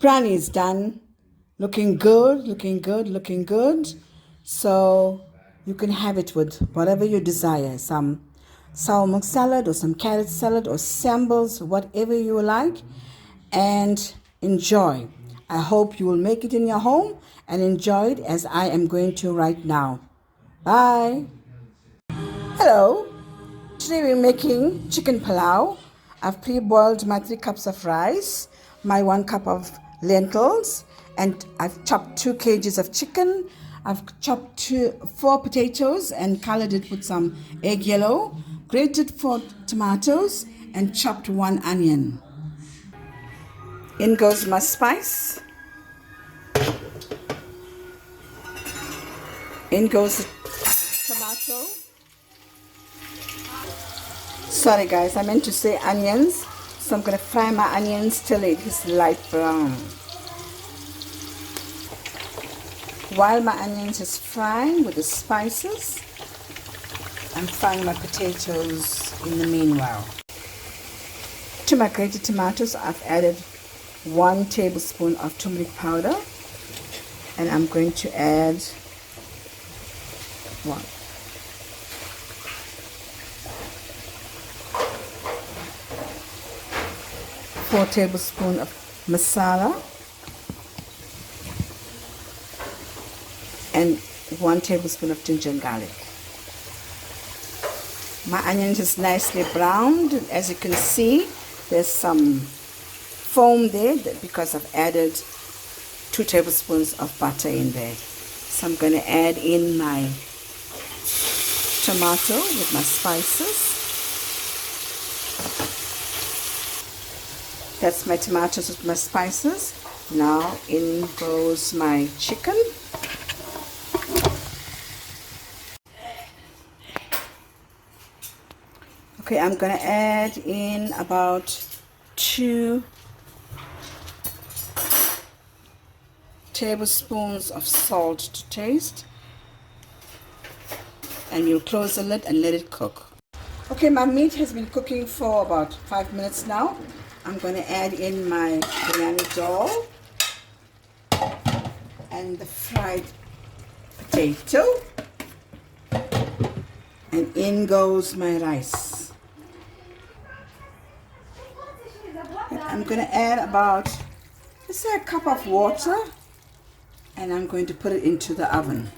Biryani is done. Looking good, looking good, looking good. So you can have it with whatever you desire. Some sour milk salad or some carrot salad or sambals, whatever you like. And enjoy. I hope you will make it in your home and enjoy it as I am going to right now. Bye. Hello. Today we're making chicken palau. I've pre-boiled my 3 cups of rice, my 1 cup of lentils, and I've chopped 2 kgs of chicken. I've chopped 4 potatoes and colored it with some egg yellow, grated 4 tomatoes, and chopped 1 onion. In goes my spice. In goes the tomato. Sorry guys, I meant to say onions. So I'm going to fry my onions till it is light brown. While my onions is frying with the spices, I'm frying my potatoes in the meanwhile. To my grated tomatoes, I've added 1 tablespoon of turmeric powder, and I'm going to add 4 tablespoons of masala and 1 tablespoon of ginger and garlic. My onion is nicely browned. As you can see, there's some foam there because I've added 2 tablespoons of butter in there. So I'm going to add in my tomato with my spices. That's my tomatoes with my spices. Now in goes my chicken. Okay, I'm going to add in about 2 tablespoons of salt to taste. And you'll close the lid and let it cook. Okay, my meat has been cooking for about 5 minutes now. I'm going to add in my biryani dal and the fried potato, and in goes my rice. And I'm going to add about, let's say, a cup of water, and I'm going to put it into the oven.